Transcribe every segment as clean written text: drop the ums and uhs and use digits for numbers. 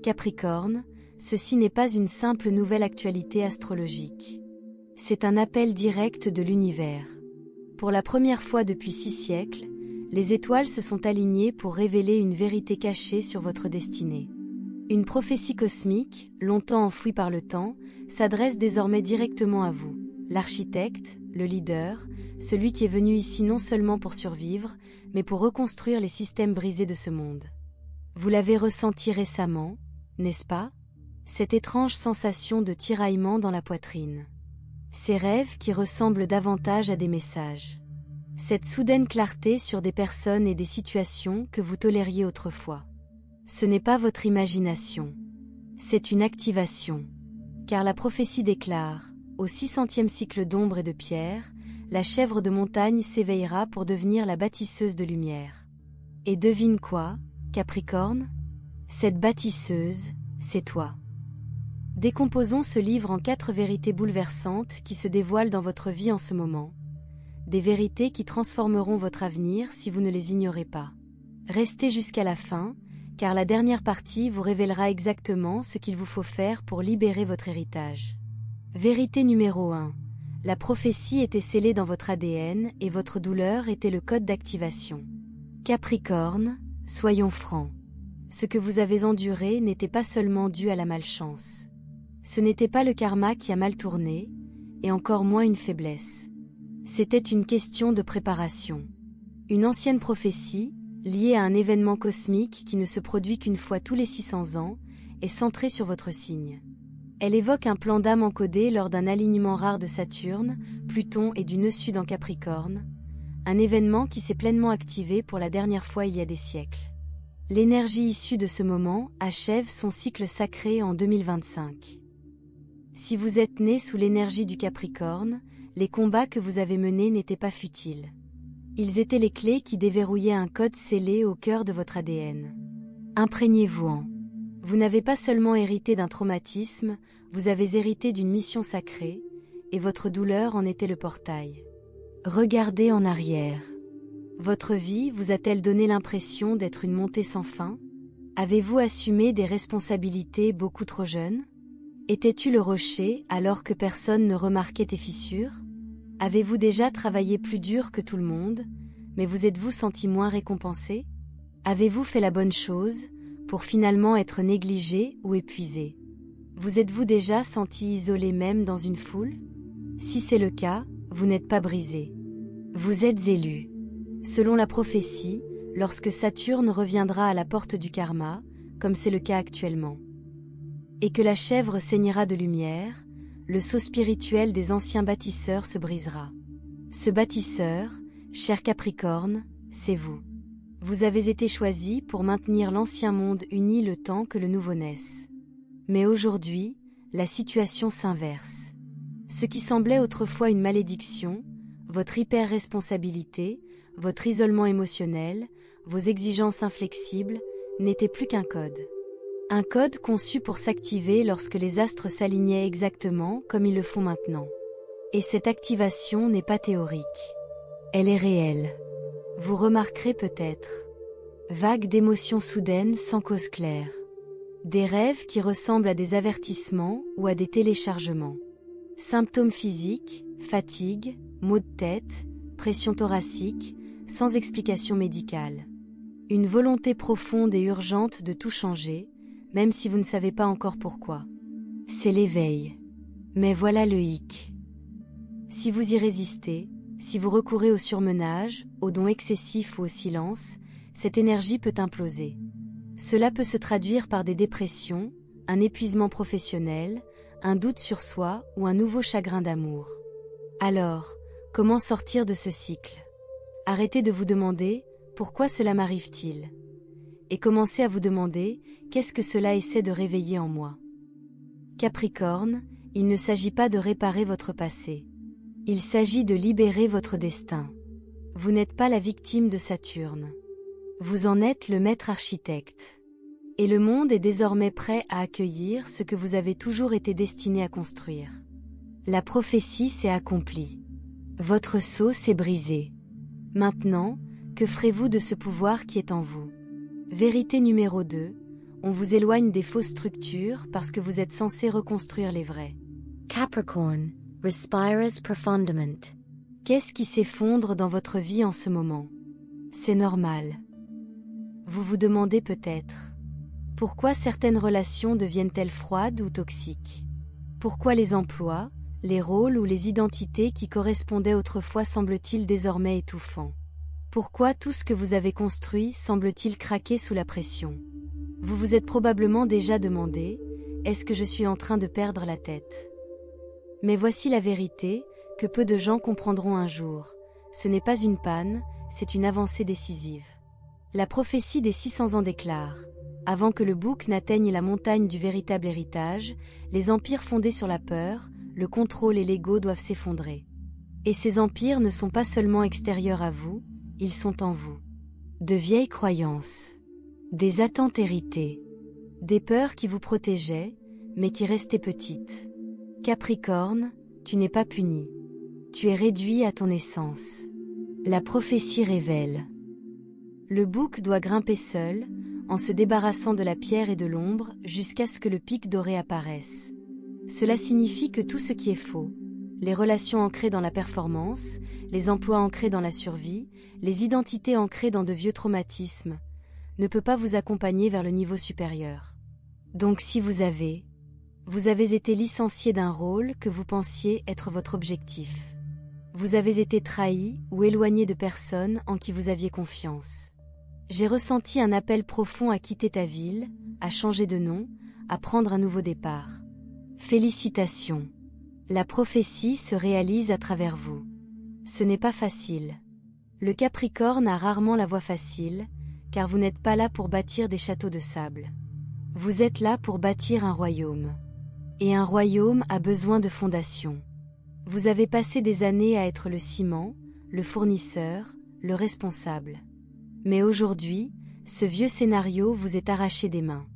Capricorne, ceci n'est pas une simple nouvelle actualité astrologique. C'est un appel direct de l'univers. Pour la première fois depuis 6 siècles, les étoiles se sont alignées pour révéler une vérité cachée sur votre destinée. Une prophétie cosmique, longtemps enfouie par le temps, s'adresse désormais directement à vous, l'architecte, le leader, celui qui est venu ici non seulement pour survivre, mais pour reconstruire les systèmes brisés de ce monde. Vous l'avez ressenti récemment, n'est-ce pas? Cette étrange sensation de tiraillement dans la poitrine. Ces rêves qui ressemblent davantage à des messages. Cette soudaine clarté sur des personnes et des situations que vous tolériez autrefois. Ce n'est pas votre imagination. C'est une activation. Car la prophétie déclare, au 600e cycle d'ombre et de pierre, la chèvre de montagne s'éveillera pour devenir la bâtisseuse de lumière. Et devine quoi, Capricorne? Cette bâtisseuse, c'est toi. Décomposons ce livre en 4 vérités bouleversantes qui se dévoilent dans votre vie en ce moment. Des vérités qui transformeront votre avenir si vous ne les ignorez pas. Restez jusqu'à la fin, car la dernière partie vous révélera exactement ce qu'il vous faut faire pour libérer votre héritage. Vérité numéro 1. La prophétie était scellée dans votre ADN et votre douleur était le code d'activation. Capricorne, soyons francs. Ce que vous avez enduré n'était pas seulement dû à la malchance. Ce n'était pas le karma qui a mal tourné, et encore moins une faiblesse. C'était une question de préparation. Une ancienne prophétie, liée à un événement cosmique qui ne se produit qu'une fois tous les 600 ans, est centrée sur votre signe. Elle évoque un plan d'âme encodé lors d'un alignement rare de Saturne, Pluton et du nœud sud en Capricorne, un événement qui s'est pleinement activé pour la dernière fois il y a des siècles. L'énergie issue de ce moment achève son cycle sacré en 2025. Si vous êtes né sous l'énergie du Capricorne, les combats que vous avez menés n'étaient pas futiles. Ils étaient les clés qui déverrouillaient un code scellé au cœur de votre ADN. Imprégnez-vous-en. Vous n'avez pas seulement hérité d'un traumatisme, vous avez hérité d'une mission sacrée, et votre douleur en était le portail. Regardez en arrière. Votre vie vous a-t-elle donné l'impression d'être une montée sans fin? Avez-vous assumé des responsabilités beaucoup trop jeunes? Étais-tu le rocher alors que personne ne remarquait tes fissures? Avez-vous déjà travaillé plus dur que tout le monde, mais vous êtes-vous senti moins récompensé? Avez-vous fait la bonne chose, pour finalement être négligé ou épuisé? Vous êtes-vous déjà senti isolé même dans une foule? Si c'est le cas, vous n'êtes pas brisé. Vous êtes élu. Selon la prophétie, lorsque Saturne reviendra à la porte du karma, comme c'est le cas actuellement, et que la chèvre saignera de lumière, le sceau spirituel des anciens bâtisseurs se brisera. Ce bâtisseur, cher Capricorne, c'est vous. Vous avez été choisi pour maintenir l'ancien monde uni le temps que le nouveau naisse. Mais aujourd'hui, la situation s'inverse. Ce qui semblait autrefois une malédiction, votre hyper-responsabilité, votre isolement émotionnel, vos exigences inflexibles, n'était plus qu'un code. Un code conçu pour s'activer lorsque les astres s'alignaient exactement comme ils le font maintenant. Et cette activation n'est pas théorique. Elle est réelle. Vous remarquerez peut-être. Vagues d'émotions soudaines sans cause claire. Des rêves qui ressemblent à des avertissements ou à des téléchargements. Symptômes physiques, fatigue, maux de tête, pression thoracique, sans explication médicale. Une volonté profonde et urgente de tout changer, même si vous ne savez pas encore pourquoi. C'est l'éveil. Mais voilà le hic. Si vous y résistez, si vous recourez au surmenage, aux dons excessifs ou au silence, cette énergie peut imploser. Cela peut se traduire par des dépressions, un épuisement professionnel, un doute sur soi ou un nouveau chagrin d'amour. Alors, comment sortir de ce cycle? Arrêtez de vous demander « Pourquoi cela m'arrive-t-il » et commencez à vous demander « Qu'est-ce que cela essaie de réveiller en moi ?» Capricorne, il ne s'agit pas de réparer votre passé. Il s'agit de libérer votre destin. Vous n'êtes pas la victime de Saturne. Vous en êtes le maître architecte. Et le monde est désormais prêt à accueillir ce que vous avez toujours été destiné à construire. La prophétie s'est accomplie. Votre sceau s'est brisé. Maintenant, que ferez-vous de ce pouvoir qui est en vous? Vérité numéro 2. On vous éloigne des fausses structures parce que vous êtes censé reconstruire les vraies. Capricorn, respires profundament. Qu'est-ce qui s'effondre dans votre vie en ce moment? C'est normal. Vous vous demandez peut-être pourquoi certaines relations deviennent-elles froides ou toxiques? Pourquoi les emplois, les rôles ou les identités qui correspondaient autrefois semblent-ils désormais étouffants? Pourquoi tout ce que vous avez construit semble-t-il craquer sous la pression? Vous vous êtes probablement déjà demandé, est-ce que je suis en train de perdre la tête? Mais voici la vérité, que peu de gens comprendront un jour. Ce n'est pas une panne, c'est une avancée décisive. La prophétie des 600 ans déclare: avant que le bouc n'atteigne la montagne du véritable héritage, les empires fondés sur la peur, le contrôle et l'ego doivent s'effondrer. Et ces empires ne sont pas seulement extérieurs à vous, ils sont en vous. De vieilles croyances, des attentes héritées, des peurs qui vous protégeaient, mais qui restaient petites. Capricorne, tu n'es pas puni. Tu es réduit à ton essence. La prophétie révèle: le bouc doit grimper seul, en se débarrassant de la pierre et de l'ombre, jusqu'à ce que le pic doré apparaisse. Cela signifie que tout ce qui est faux, les relations ancrées dans la performance, les emplois ancrés dans la survie, les identités ancrées dans de vieux traumatismes, ne peut pas vous accompagner vers le niveau supérieur. Donc si vous avez été licencié d'un rôle que vous pensiez être votre objectif. Vous avez été trahi ou éloigné de personnes en qui vous aviez confiance. J'ai ressenti un appel profond à quitter ta ville, à changer de nom, à prendre un nouveau départ. Félicitations. La prophétie se réalise à travers vous. Ce n'est pas facile. Le Capricorne a rarement la voie facile, car vous n'êtes pas là pour bâtir des châteaux de sable. Vous êtes là pour bâtir un royaume. Et un royaume a besoin de fondations. Vous avez passé des années à être le ciment, le fournisseur, le responsable. Mais aujourd'hui, ce vieux scénario vous est arraché des mains.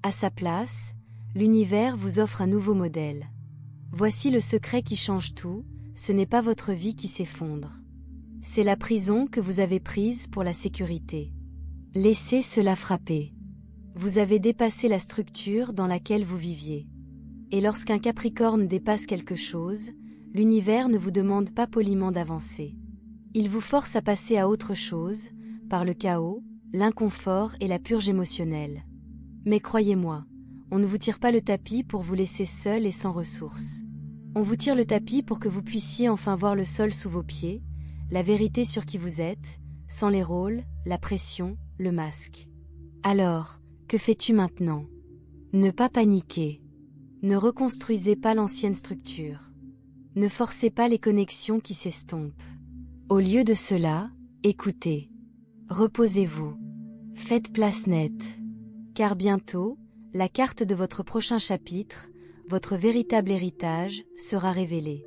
À sa place, l'univers vous offre un nouveau modèle. Voici le secret qui change tout, ce n'est pas votre vie qui s'effondre. C'est la prison que vous avez prise pour la sécurité. Laissez cela frapper. Vous avez dépassé la structure dans laquelle vous viviez. Et lorsqu'un Capricorne dépasse quelque chose, l'univers ne vous demande pas poliment d'avancer. Il vous force à passer à autre chose, par le chaos, l'inconfort et la purge émotionnelle. Mais croyez-moi, on ne vous tire pas le tapis pour vous laisser seul et sans ressources. On vous tire le tapis pour que vous puissiez enfin voir le sol sous vos pieds, la vérité sur qui vous êtes, sans les rôles, la pression, le masque. Alors, que fais-tu maintenant? Ne pas paniquer. Ne reconstruisez pas l'ancienne structure. Ne forcez pas les connexions qui s'estompent. Au lieu de cela, écoutez. Reposez-vous. Faites place nette. Car bientôt, la carte de votre prochain chapitre, votre véritable héritage, sera révélée.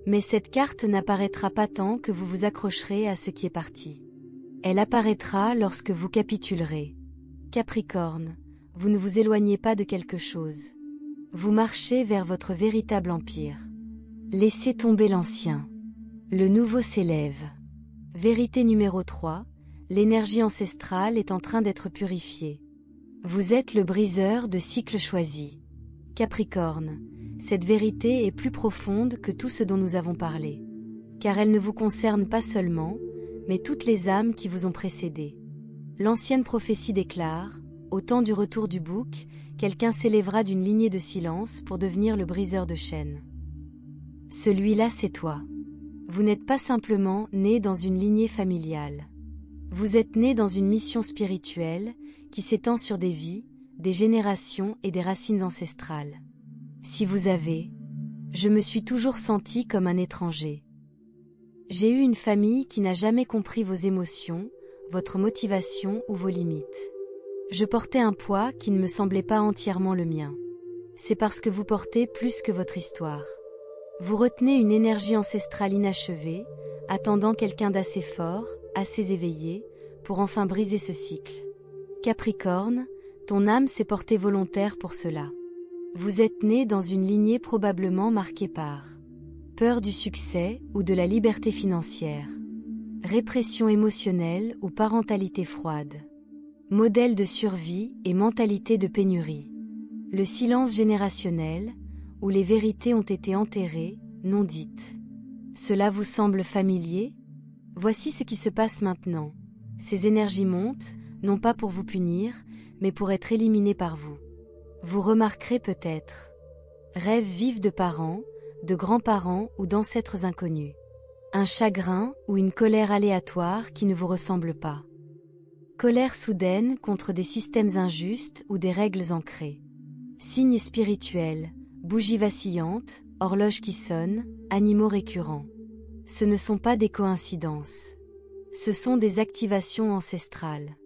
Mais cette carte n'apparaîtra pas tant que vous vous accrocherez à ce qui est parti. Elle apparaîtra lorsque vous capitulerez. Capricorne, vous ne vous éloignez pas de quelque chose. Vous marchez vers votre véritable empire. Laissez tomber l'ancien. Le nouveau s'élève. Vérité numéro 3, l'énergie ancestrale est en train d'être purifiée. Vous êtes le briseur de cycles choisis. Capricorne, cette vérité est plus profonde que tout ce dont nous avons parlé. Car elle ne vous concerne pas seulement, mais toutes les âmes qui vous ont précédé. L'ancienne prophétie déclare, au temps du retour du bouc, quelqu'un s'élèvera d'une lignée de silence pour devenir le briseur de chaînes. Celui-là, c'est toi. Vous n'êtes pas simplement né dans une lignée familiale. Vous êtes né dans une mission spirituelle qui s'étend sur des vies, des générations et des racines ancestrales. Si vous avez, je me suis toujours senti comme un étranger. J'ai eu une famille qui n'a jamais compris vos émotions, votre motivation ou vos limites. Je portais un poids qui ne me semblait pas entièrement le mien. C'est parce que vous portez plus que votre histoire. Vous retenez une énergie ancestrale inachevée, attendant quelqu'un d'assez fort, assez éveillé, pour enfin briser ce cycle. Capricorne, ton âme s'est portée volontaire pour cela. Vous êtes né dans une lignée probablement marquée par peur du succès ou de la liberté financière, répression émotionnelle ou parentalité froide, Modèle de survie et mentalité de pénurie. Le silence générationnel, où les vérités ont été enterrées, non dites. Cela vous semble familier? Voici ce qui se passe maintenant. Ces énergies montent, non pas pour vous punir, mais pour être éliminées par vous. Vous remarquerez peut-être. Rêves vifs de parents, de grands-parents ou d'ancêtres inconnus. Un chagrin ou une colère aléatoire qui ne vous ressemble pas. Colère soudaine contre des systèmes injustes ou des règles ancrées. Signes spirituels, bougies vacillantes, horloges qui sonnent, animaux récurrents. Ce ne sont pas des coïncidences. Ce sont des activations ancestrales.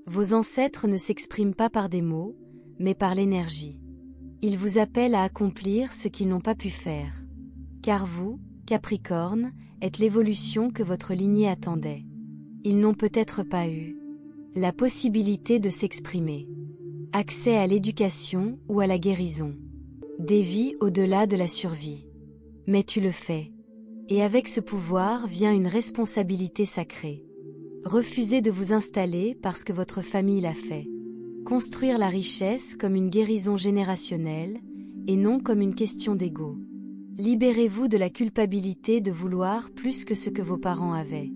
Vos ancêtres ne s'expriment pas par des mots, mais par l'énergie. Ils vous appellent à accomplir ce qu'ils n'ont pas pu faire. Car vous, Capricorne, êtes l'évolution que votre lignée attendait. Ils n'ont peut-être pas eu la possibilité de s'exprimer. Accès à l'éducation ou à la guérison. Des vies au-delà de la survie. Mais tu le fais. Et avec ce pouvoir vient une responsabilité sacrée. Refusez de vous installer parce que votre famille l'a fait. Construire la richesse comme une guérison générationnelle, et non comme une question d'ego. Libérez-vous de la culpabilité de vouloir plus que ce que vos parents avaient.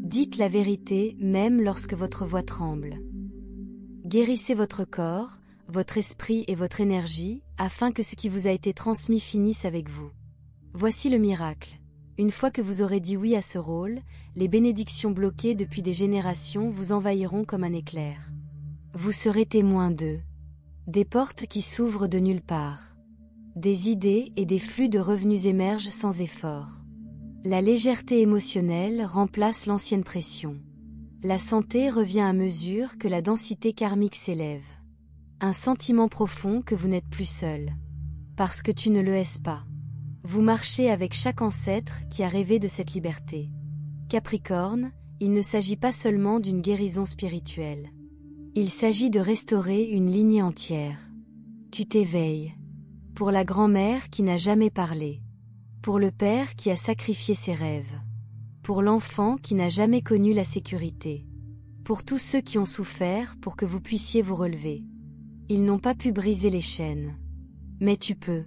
Dites la vérité même lorsque votre voix tremble. Guérissez votre corps, votre esprit et votre énergie, afin que ce qui vous a été transmis finisse avec vous. Voici le miracle. Une fois que vous aurez dit oui à ce rôle, les bénédictions bloquées depuis des générations vous envahiront comme un éclair. Vous serez témoin d'eux. Des portes qui s'ouvrent de nulle part. Des idées et des flux de revenus émergent sans effort. La légèreté émotionnelle remplace l'ancienne pression. La santé revient à mesure que la densité karmique s'élève. Un sentiment profond que vous n'êtes plus seul. Parce que tu ne le es pas. Vous marchez avec chaque ancêtre qui a rêvé de cette liberté. Capricorne, il ne s'agit pas seulement d'une guérison spirituelle. Il s'agit de restaurer une lignée entière. Tu t'éveilles. Pour la grand-mère qui n'a jamais parlé. Pour le père qui a sacrifié ses rêves. Pour l'enfant qui n'a jamais connu la sécurité. Pour tous ceux qui ont souffert pour que vous puissiez vous relever. Ils n'ont pas pu briser les chaînes. Mais tu peux.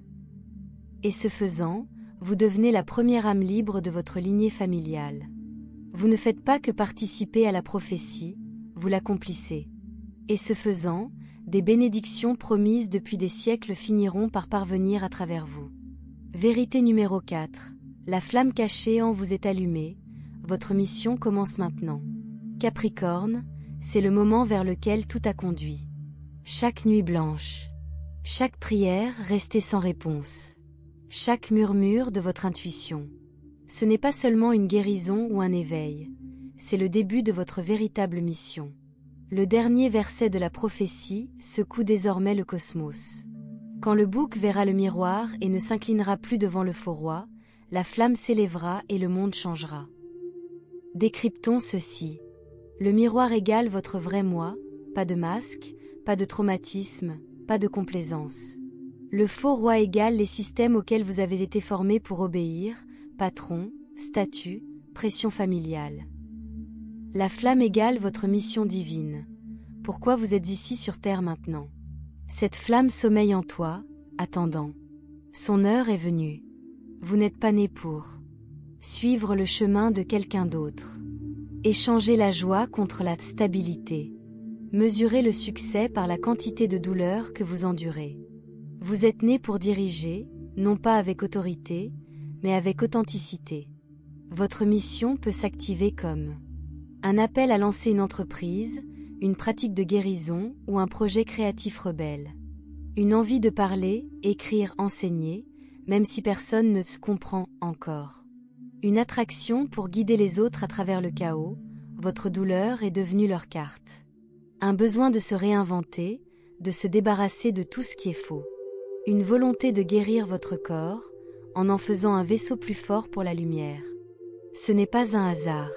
Et ce faisant, vous devenez la première âme libre de votre lignée familiale. Vous ne faites pas que participer à la prophétie, vous l'accomplissez. Et ce faisant, des bénédictions promises depuis des siècles finiront par parvenir à travers vous. Vérité numéro 4. La flamme cachée en vous est allumée, votre mission commence maintenant. Capricorne, c'est le moment vers lequel tout a conduit. Chaque nuit blanche. Chaque prière restée sans réponse. Chaque murmure de votre intuition. Ce n'est pas seulement une guérison ou un éveil, c'est le début de votre véritable mission. Le dernier verset de la prophétie secoue désormais le cosmos. Quand le bouc verra le miroir et ne s'inclinera plus devant le faux roi, la flamme s'élèvera et le monde changera. Décryptons ceci. Le miroir égale votre vrai moi, pas de masque, pas de traumatisme, pas de complaisance. Le faux roi égale les systèmes auxquels vous avez été formés pour obéir, patron, statut, pression familiale. La flamme égale votre mission divine. Pourquoi vous êtes ici sur Terre maintenant? Cette flamme sommeille en toi, attendant. Son heure est venue. Vous n'êtes pas né pour suivre le chemin de quelqu'un d'autre. Échangez la joie contre la stabilité. Mesurez le succès par la quantité de douleur que vous endurez. Vous êtes né pour diriger, non pas avec autorité, mais avec authenticité. Votre mission peut s'activer comme un appel à lancer une entreprise, une pratique de guérison ou un projet créatif rebelle. Une envie de parler, écrire, enseigner, même si personne ne se comprend encore. Une attraction pour guider les autres à travers le chaos, votre douleur est devenue leur carte. Un besoin de se réinventer, de se débarrasser de tout ce qui est faux. Une volonté de guérir votre corps, en faisant un vaisseau plus fort pour la lumière. Ce n'est pas un hasard.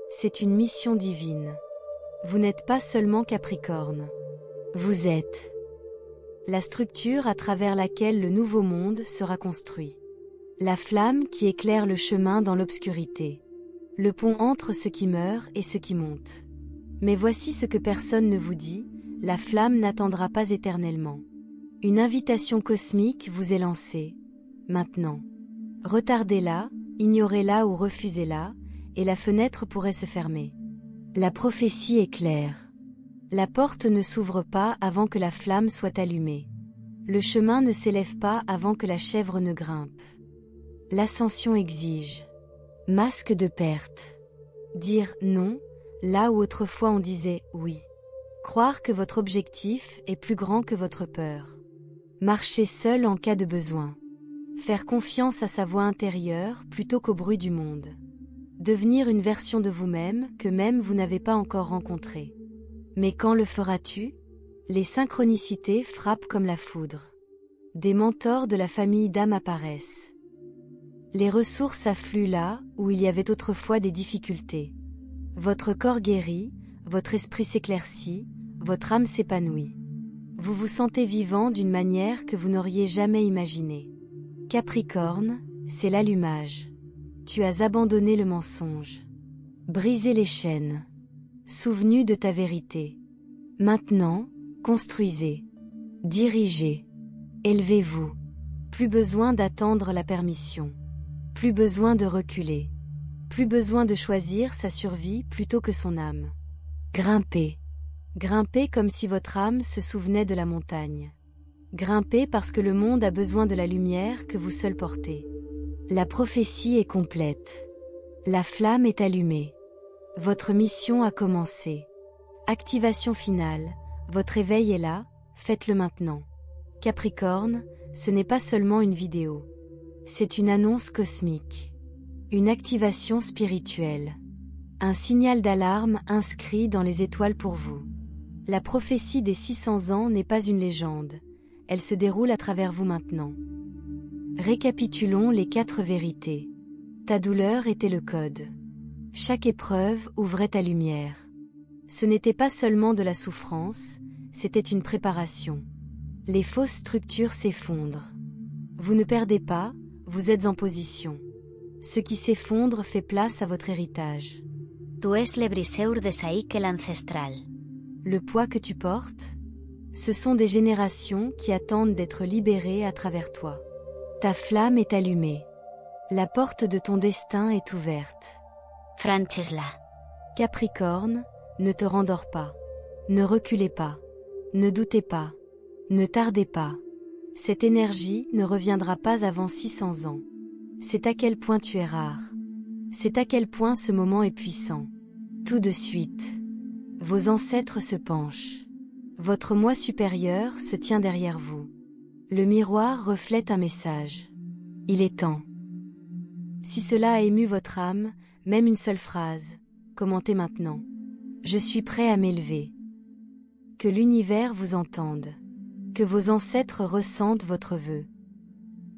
C'est une mission divine. Vous n'êtes pas seulement Capricorne. Vous êtes la structure à travers laquelle le nouveau monde sera construit. La flamme qui éclaire le chemin dans l'obscurité. Le pont entre ce qui meurt et ce qui monte. Mais voici ce que personne ne vous dit, la flamme n'attendra pas éternellement. Une invitation cosmique vous est lancée. Maintenant. Retardez-la, ignorez-la ou refusez-la, et la fenêtre pourrait se fermer. La prophétie est claire. La porte ne s'ouvre pas avant que la flamme soit allumée. Le chemin ne s'élève pas avant que la chèvre ne grimpe. L'ascension exige. Masque de perte. Dire non, là où autrefois on disait oui. Croire que votre objectif est plus grand que votre peur. Marcher seul en cas de besoin. Faire confiance à sa voix intérieure plutôt qu'au bruit du monde. Devenir une version de vous-même que même vous n'avez pas encore rencontrée. Mais quand le feras-tu? Les synchronicités frappent comme la foudre. Des mentors de la famille d'âme apparaissent. Les ressources affluent là où il y avait autrefois des difficultés. Votre corps guérit, votre esprit s'éclaircit, votre âme s'épanouit. Vous vous sentez vivant d'une manière que vous n'auriez jamais imaginée. Capricorne, c'est l'allumage. Tu as abandonné le mensonge. Brisé les chaînes. Souvenu de ta vérité. Maintenant, construisez. Dirigez. Élevez-vous. Plus besoin d'attendre la permission. Plus besoin de reculer. Plus besoin de choisir sa survie plutôt que son âme. Grimpez. Grimpez comme si votre âme se souvenait de la montagne. Grimpez parce que le monde a besoin de la lumière que vous seul portez. La prophétie est complète. La flamme est allumée. Votre mission a commencé. Activation finale. Votre éveil est là, faites-le maintenant. Capricorne, ce n'est pas seulement une vidéo. C'est une annonce cosmique. Une activation spirituelle. Un signal d'alarme inscrit dans les étoiles pour vous. La prophétie des 600 ans n'est pas une légende. Elle se déroule à travers vous maintenant. Récapitulons les 4 vérités. Ta douleur était le code. Chaque épreuve ouvrait ta lumière. Ce n'était pas seulement de la souffrance, c'était une préparation. Les fausses structures s'effondrent. Vous ne perdez pas, vous êtes en position. Ce qui s'effondre fait place à votre héritage. Tu es le briseur de Saïk l'ancestral. Le poids que tu portes, ce sont des générations qui attendent d'être libérées à travers toi. Ta flamme est allumée. La porte de ton destin est ouverte. Francesla. Capricorne, ne te rendors pas. Ne reculez pas. Ne doutez pas. Ne tardez pas. Cette énergie ne reviendra pas avant 600 ans. C'est à quel point tu es rare. C'est à quel point ce moment est puissant. Tout de suite. Vos ancêtres se penchent. Votre moi supérieur se tient derrière vous. Le miroir reflète un message. Il est temps. Si cela a ému votre âme, même une seule phrase, commentez maintenant. Je suis prêt à m'élever. Que l'univers vous entende. Que vos ancêtres ressentent votre vœu.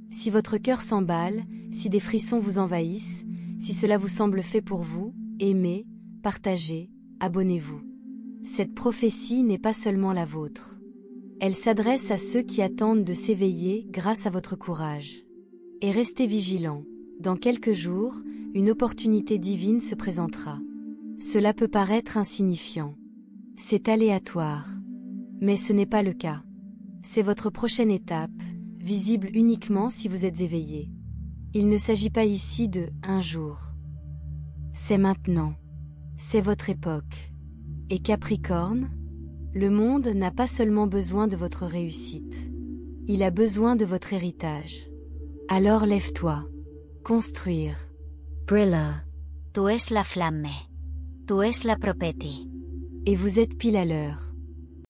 Si votre cœur s'emballe, si des frissons vous envahissent, si cela vous semble fait pour vous, aimez, partagez, abonnez-vous. Cette prophétie n'est pas seulement la vôtre. Elle s'adresse à ceux qui attendent de s'éveiller grâce à votre courage. Et restez vigilants. Dans quelques jours, une opportunité divine se présentera. Cela peut paraître insignifiant. C'est aléatoire. Mais ce n'est pas le cas. C'est votre prochaine étape, visible uniquement si vous êtes éveillé. Il ne s'agit pas ici de « un jour ». C'est maintenant. C'est votre époque. Et Capricorne, le monde n'a pas seulement besoin de votre réussite. Il a besoin de votre héritage. Alors lève-toi. Construire. Brilla. Tu es la flamme. Tu es la prophétie. Et vous êtes pile à l'heure.